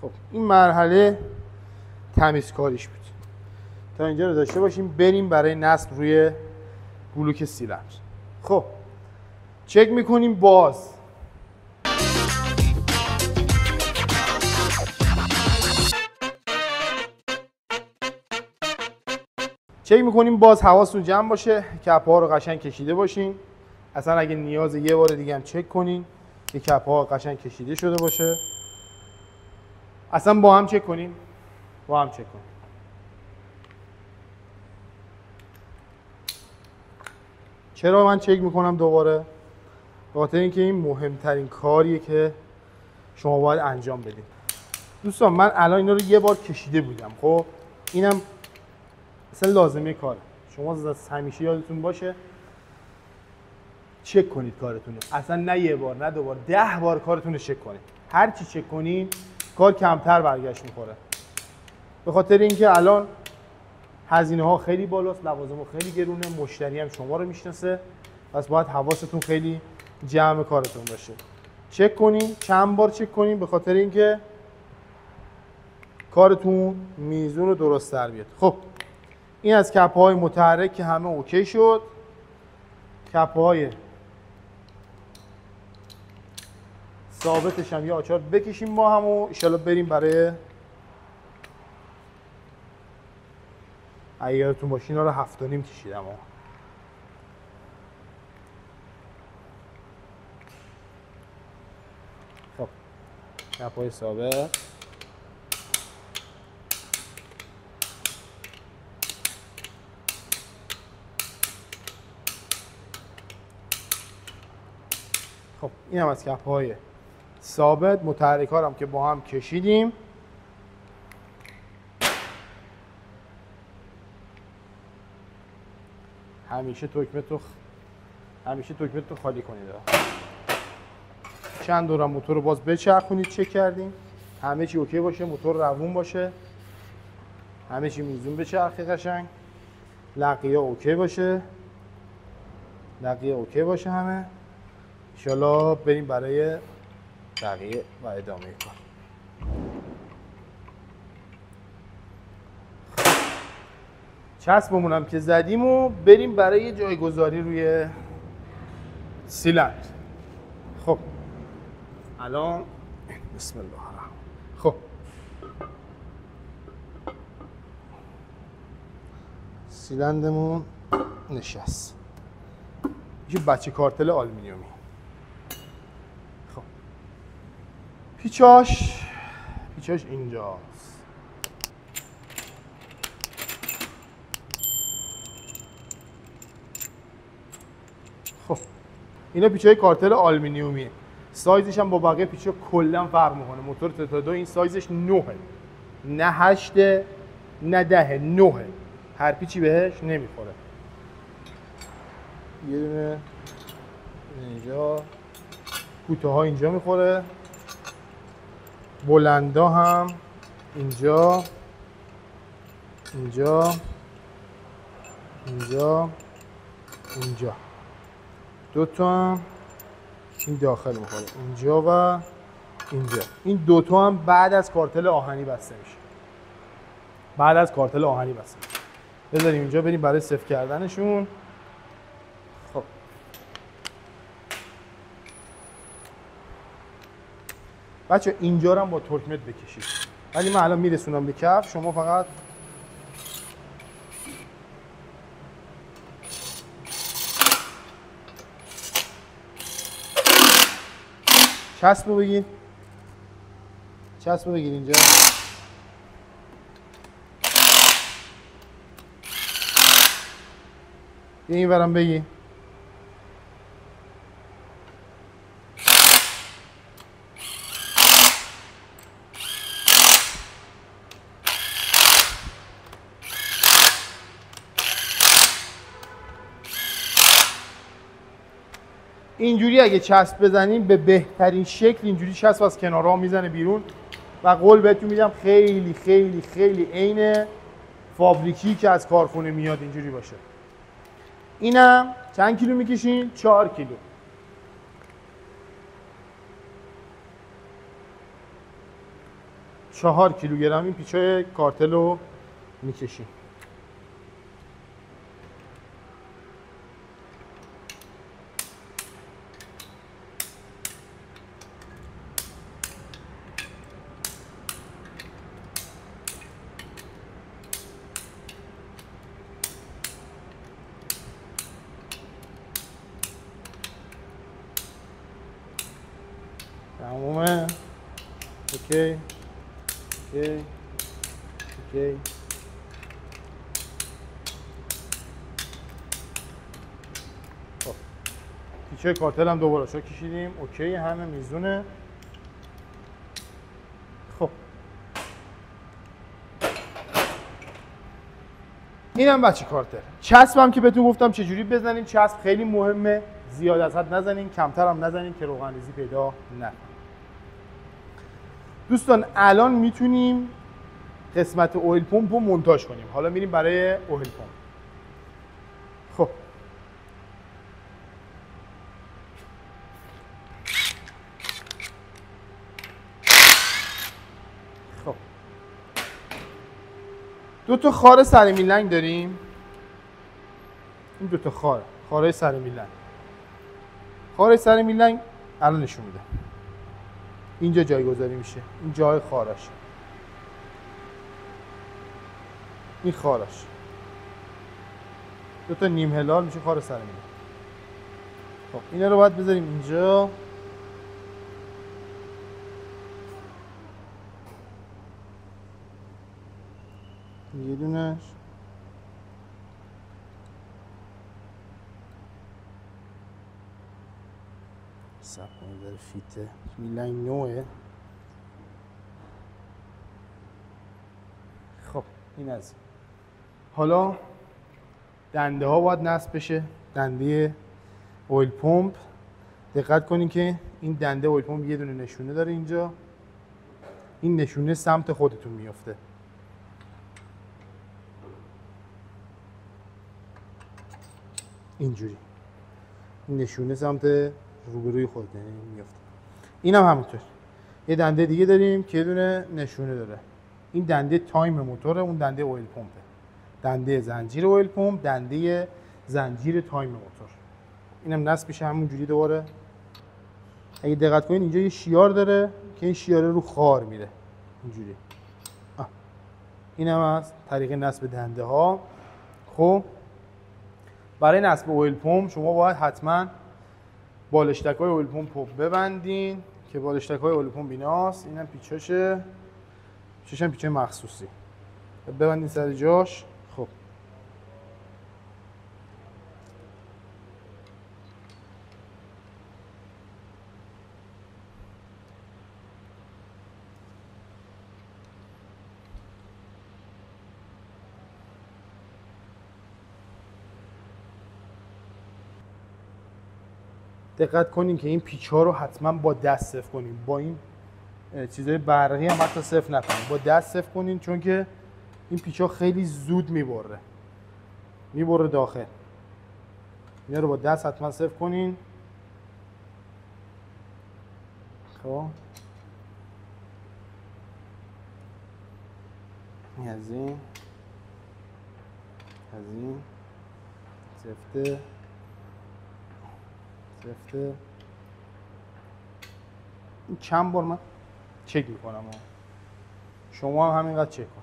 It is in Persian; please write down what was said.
خب این مرحله تمیزکاریش بود. تا اینجا رو داشته باشیم، بریم برای نصب روی بلوک سیلندر. خب چک میکنیم باز. چک میکنیم باز، حواستون جمع باشه، کپ‌ها رو قشنگ کشیده باشین. اصلا اگه نیاز یه بار دیگه هم چک کنین که کپ‌ها قشنگ کشیده شده باشه. اصلا با هم چک کنیم، با هم چک کنیم. چرا من چک میکنم دوباره؟ به خاطر اینکه این مهمترین کاریه که شما باید انجام بدید. دوستان من الان اینا رو یه بار کشیده بودم، خب اینم اصلا لازمه کاره. شما همیشه یادتون باشه چک کنید کارتون رو. اصلا نه یه بار نه دو بار، 10 بار کارتون رو چک کنید. هر چی چک کنین کار کمتر برگشت میخوره. به خاطر اینکه الان هزینه ها خیلی بالاست، لوازم ها خیلی گرونه، مشتری هم شما رو میشناسه، پس باید حواستون خیلی جمع کارتون باشه. چک کنین، چند بار چک کنین، به خاطر اینکه کارتون میزون رو درست در بیاد. خب این از کپ‌های متحرک که همه اوکی شد. کپ‌های ثابتش هم یه آچار بکشیم ما هم و ان شاءالله بریم برای یادتون باشه اینا رو 7.5 کشیدم. خب کپ‌های ثابت خب این هم از کپ‌های ثابت. متحرک‌ها هم که با هم کشیدیم. همیشه تکمه تو خالی کنید. چند دورم موتور رو باز بچرخونید، چک کردیم همه چی اوکی باشه، موتور روون باشه، همه چی میزون بچرخه قشنگ، لقیه اوکی باشه، همه ان شاءالله بریم برای بقیه و ادامه کار. چسبمون هم که زدیم و بریم برای جایگذاری روی سیلندر. خب الان بسم الله الرحمن. خب سیلندرمون نشست، یه بچه کارتل آلومینیومی. خب پیچاش اینجاست. خب اینا پیچای کارتل آلومینیومیه. سایزش هم با بقیه پیچا کلا فرق میکنه. موتور تتا 2 این سایزش 9، نه 8 نه 10، 9. هر پیچی بهش نمیخوره. یه دونه اینجا، کوتاها اینجا میخوره، بلندا هم اینجا، دو تا هم این داخل میخوره، اینجا و اینجا. این دوتا هم بعد از کارتل آهنی بسته میشه. بذاریم اینجا بریم برای صفر کردنشون. خب بچه اینجا رو هم با ترکمت بکشید، ولی من الان میرسونم به کف، شما فقط چسب رو بگیر اینجا. یه این ورم بگیر. اینجوری اگه چسب بزنیم به بهترین شکل اینجوری چسب از کنارها میزنه بیرون و قول بهتون میدم خیلی خیلی خیلی عین فابریکی که از کارخونه میاد اینجوری باشه. اینم چند کیلو میکشین؟ 4 کیلو. 4 کیلوگرم این پیچای کارتل رو میکشیم. تمومه. اوکی اوکی اوکی. خب پیچه کارتل هم دوباره شو کشیدیم. اوکی همه میزونه. خب اینم بچه کارتل. چسبم که بهتون گفتم چجوری بزنین. چسب خیلی مهمه، زیاد از حد نزنین، کمتر هم نزنین که روغن ریزی پیدا نکنه. دوستان الان میتونیم قسمت اویل پمپ رو مونتاژ کنیم. حالا میریم برای اویل پمپ. خب خب دو تا خار سر میلنگ داریم. این دو تا خارای سر میلنگ. خارای سر میلنگ الان نشون میده. اینجا جایگذاری میشه. این جای خارش. این خارش. دو تا نیم هلال میشه خار سر میلنگ. خب اینا رو باید بذاریم اینجا. یه دونش سب کنید داره فیته میلنگ نوعه. خب این از این. حالا دنده ها باید نصب بشه. دنده اویل پمپ. دقت کنید که این دنده اویل پمپ یه دونه نشونه داره اینجا. این نشونه سمت خودتون میفته. اینجوری این نشونه سمت روبروی خودتون میفته. این هم همینطور. یه دنده دیگه داریم که یه دونه نشونه داره. این دنده تایم موتوره، اون دنده اویل پمپه. دنده زنجیر اویل پمپ، دنده زنجیر تایم موتور. اینم نصب میشه همونجوری دوباره. اگه دقت کنین اینجا یه شیار داره که این شیاره رو خار میره اینجوری. اینم از طریق نصب دنده ها. خب برای نصب اویل پمپ شما باید حتما بالشتک های اویل پمپ رو ببندین که بالشتک های اویل پمپ ایناست. اینم پیچاشه. پیچاش هم پیچه مخصوصی. ببندین سر جاش. خب دقت کنین که این پیچ‌ها رو حتما با دست صفر کنین. با این چیزای برقی هم حتی صفر نکنین. با دست صفر کنین چون که این پیچ‌ها خیلی زود میبره داخل. اینا رو با دست حتما صفر کنین. خب این از این سفته این چند بار من چک میکنم. شما هم همینقدر چک کن.